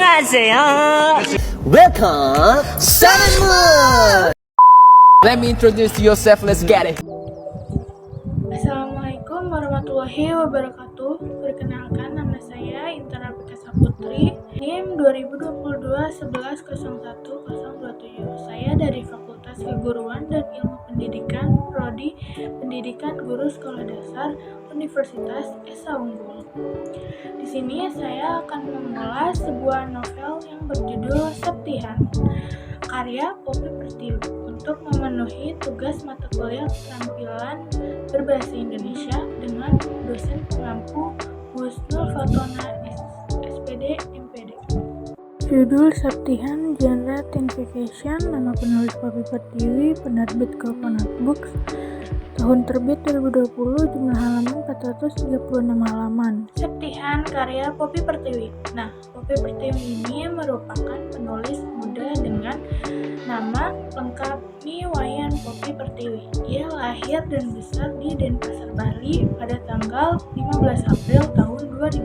안녕하세요. Welcome, Seven Moon! Let me introduce yourself, let's get it. Assalamualaikum warahmatullahi wabarakatuh. Perkenalkan, nama saya Intan Rafika Saputri, NIM 2022-1101-027. Saya dari Fakultas Keguruan dan Ilmu Pendidikan, Prodi Pendidikan Guru Sekolah Dasar, Universitas Esa Unggul. Di sini saya akan mengulas sebuah novel yang berjudul Septihan, karya Poppy Pertiwi, untuk memenuhi tugas mata kuliah keterampilan berbahasa Indonesia dengan dosen pengampu Husnul Fatona SPD MPD. Judul Septihan, genre teen fiction, nama penulis Poppy Pertiwi, penerbit Coconut Books, tahun terbit 2020, jumlah halaman 436 halaman. Septihan, karya Poppy Pertiwi. Nah, Poppy Pertiwi ini merupakan penulis muda dengan nama lengkap Wayan Poppy Pertiwi. Ia lahir dan besar di Denpasar, Bali pada tanggal 15 April tahun 2000.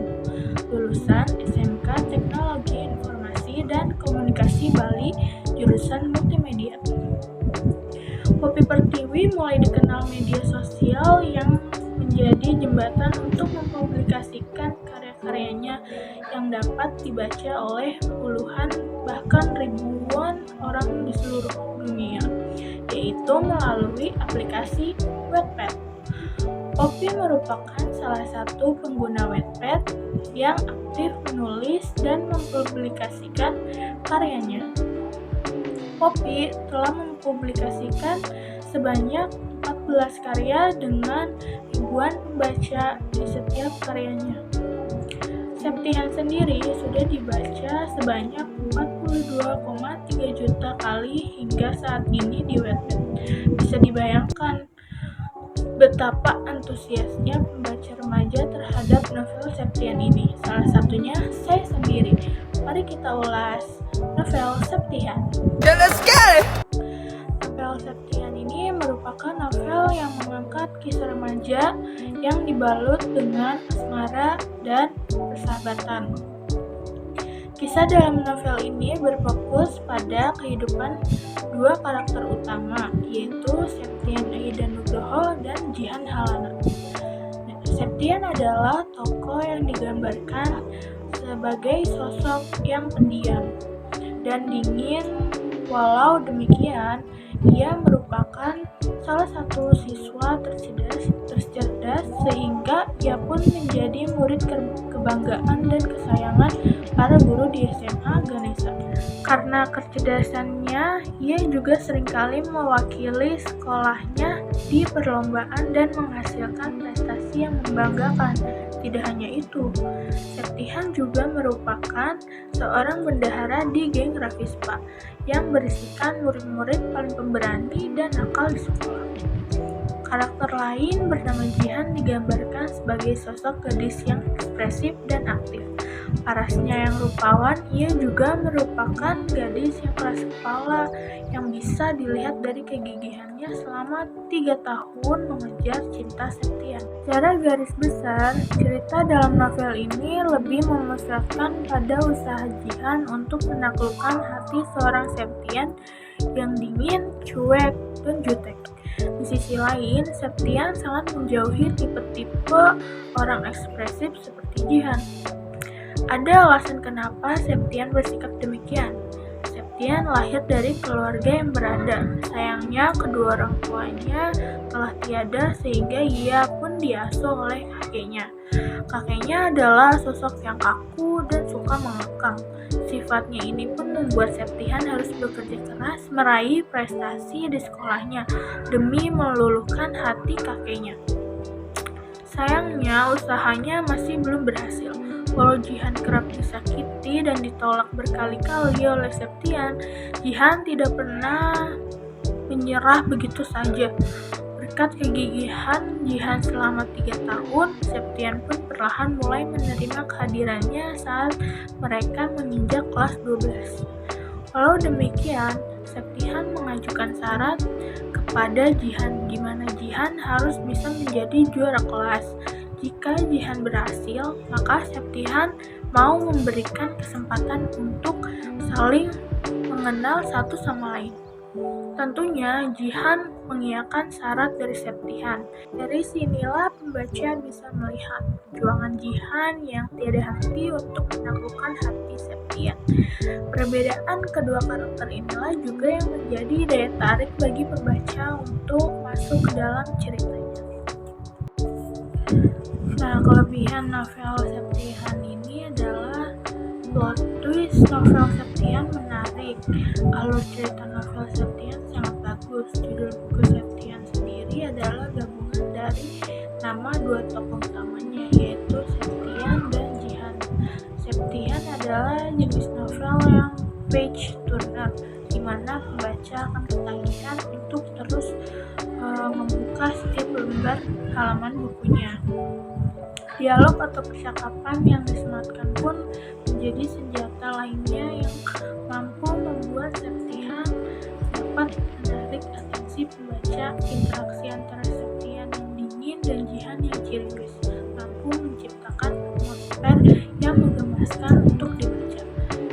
Lulusan SMK Teknologi Informasi dan Komunikasi Bali, jurusan Multimedia. Poppy Pertiwi mulai dikenal media sosial yang menjadi jembatan untuk mempublikasikan karya-karyanya yang dapat dibaca oleh puluhan bahkan ribuan orang di seluruh dunia, yaitu melalui aplikasi Wattpad. Poppy merupakan salah satu pengguna Wattpad yang aktif menulis dan mempublikasikan karyanya. Poppy telah mempublikasikan sebanyak 14 karya dengan ribuan pembaca di setiap karyanya. Septihan sendiri sudah dibaca sebanyak 42,3 juta kali hingga saat ini di Wattpad. Bisa dibayangkan betapa antusiasnya pembaca remaja terhadap novel Septihan ini. Salah satunya saya sendiri. Mari kita ulas novel Septihan. Let's get it! Novel Septihan ini merupakan novel yang mengangkat kisah remaja yang dibalut dengan asmara dan persahabatan. Kisah dalam novel ini berfokus pada kehidupan dua karakter utama, yaitu Septian Aida Nugroho dan Jihan Halana. Septian adalah tokoh yang digambarkan sebagai sosok yang pendiam dan dingin. Walau demikian, ia merupakan salah satu siswa tercerdas sehingga ia pun menjadi murid kebanggaan dan kesayangan para guru di SMA Ganesha. Karena kecerdasannya, ia juga seringkali mewakili sekolahnya di perlombaan dan menghasilkan prestasi yang membanggakan. Tidak hanya itu, Septihan juga merupakan seorang bendahara di geng Ravispa yang berisikan murid-murid paling pemberani dan nakal di sekolah. Karakter lain bernama Jihan digambarkan sebagai sosok gadis yang ekspresif dan aktif. Parasnya yang rupawan, ia juga merupakan gadis yang keras kepala yang bisa dilihat dari kegigihannya selama 3 tahun mengejar cinta Septian. Secara garis besar, cerita dalam novel ini lebih memusatkan pada usaha Jihan untuk menaklukkan hati seorang Septian yang dingin, cuek, dan jutek. Di sisi lain, Septian sangat menjauhi tipe-tipe orang ekspresif seperti Jihan. Ada alasan kenapa Septian bersikap demikian. Septian lahir dari keluarga yang berada. Sayangnya, kedua orang tuanya telah tiada sehingga ia pun diasuh oleh kakeknya. Kakeknya adalah sosok yang kaku dan suka mengekang. Sifatnya ini pun membuat Septian harus bekerja keras meraih prestasi di sekolahnya demi meluluhkan hati kakeknya. Sayangnya, usahanya masih belum berhasil. Walau Jihan kerap disakiti dan ditolak berkali-kali oleh Septian, Jihan tidak pernah menyerah begitu saja. Berkat kegigihan Jihan selama 3 tahun, Septian pun perlahan mulai menerima kehadirannya saat mereka menginjak kelas 12. Walau demikian, Septian mengajukan syarat kepada Jihan, di mana Jihan harus bisa menjadi juara kelas. Jika Jihan berhasil, maka Septian mau memberikan kesempatan untuk saling mengenal satu sama lain. Tentunya, Jihan mengiyakan syarat dari Septihan. Dari sinilah pembaca bisa melihat perjuangan Jihan yang tiada henti untuk menaklukkan hati Septihan. Perbedaan kedua karakter inilah juga yang menjadi daya tarik bagi pembaca untuk masuk ke dalam ceritanya. Nah, kelebihan novel Septihan ini adalah plot twist novel Septihan menarik. Alur cerita novel Septihan sangat bagus. Judul buku Septihan sendiri adalah gabungan dari nama dua tokoh utamanya, yaitu Septihan dan Jihan. Septihan adalah jenis novel yang page turner, di mana pembaca akan ketagihan untuk terus membuka setiap lembar halaman bukunya. Dialog atau percakapan yang disematkan pun menjadi senjata lainnya yang mampu membuat Septihan dapat menarik atensi pembaca. Interaksi antara Septihan yang dingin dan Jihan yang ciriwis mampu menciptakan atmosfer yang menggemaskan untuk dibaca.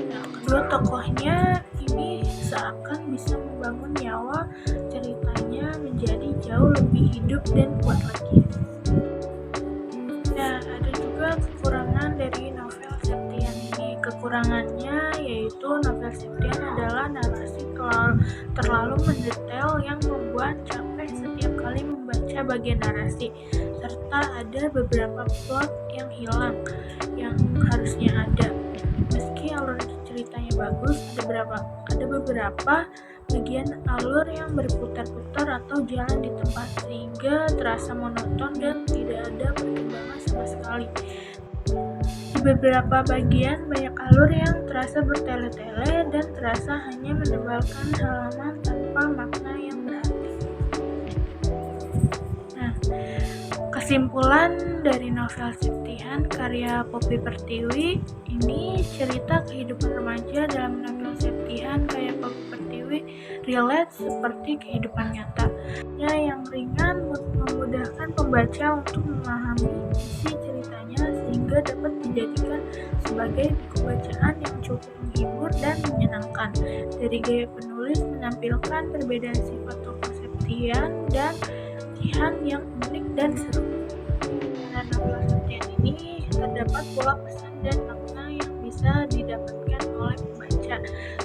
Nah, kedua tokohnya ini seakan bisa membangun nyawa ceritanya menjadi jauh lebih hidup dan kuat lagi. Nah, ada juga kekurangan dari novel Septihan ini. Kekurangannya yaitu novel Septihan adalah narasi terlalu mendetail yang membuat capek setiap kali membaca bagian narasi, serta ada beberapa plot yang hilang yang harusnya ada. Meski alur ceritanya bagus, ada beberapa bagian alur yang berputar-putar atau jalan di tempat sehingga terasa monoton dan tidak ada perkembangan sama sekali. Di beberapa bagian banyak alur yang terasa bertele-tele dan terasa hanya menebalkan halaman tanpa makna yang berarti. Nah, kesimpulan dari novel Septihan karya Poppy Pertiwi, ini cerita kehidupan remaja dalam novel Septihan karya Poppy Pertiwi relate seperti kehidupan nyata. Yang ringan memudahkan pembaca untuk memahami isi ceritanya sehingga dapat dijadikan sebagai buku bacaan yang cukup menghibur dan menyenangkan. Dari gaya penulis menampilkan perbedaan sifat tokoh Septihan dan Jihan yang unik dan seru. Dalam novel Septihan ini terdapat pula pesan dan makna yang bisa didapatkan oleh pembaca,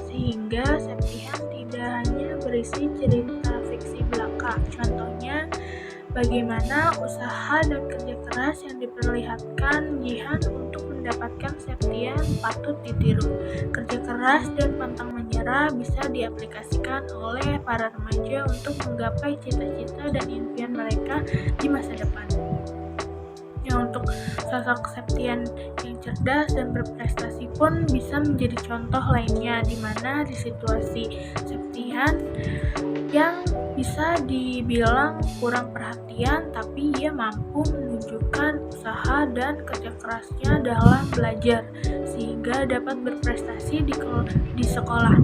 sehingga Septihan tidak hanya berisi cerita fiksi belaka. Contohnya, bagaimana usaha dan kerja keras yang diperlihatkan Jihan untuk mendapatkan Septihan patut ditiru. Kerja keras dan pantang menyerah bisa diaplikasikan oleh para remaja untuk menggapai cita-cita dan impian mereka di masa depan. Untuk sosok Septihan yang cerdas dan berprestasi pun bisa menjadi contoh lainnya, di mana di situasi Septihan yang bisa dibilang kurang perhatian, tapi ia mampu menunjukkan usaha dan kerja kerasnya dalam belajar sehingga dapat berprestasi di sekolah.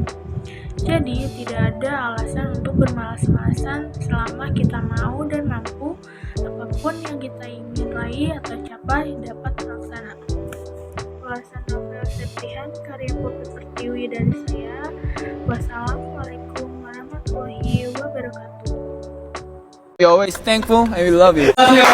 Jadi tidak ada alasan untuk bermalas-malasan selama kita mau dan mampu. Apapun yang kita ingin raih atau capai dapat terlaksana. Ulasan novel Septihan karya Poppy Pertiwi dari saya. Wassalamualaikum warahmatullahi wabarakatuh. We're always thankful and we love you. Okay,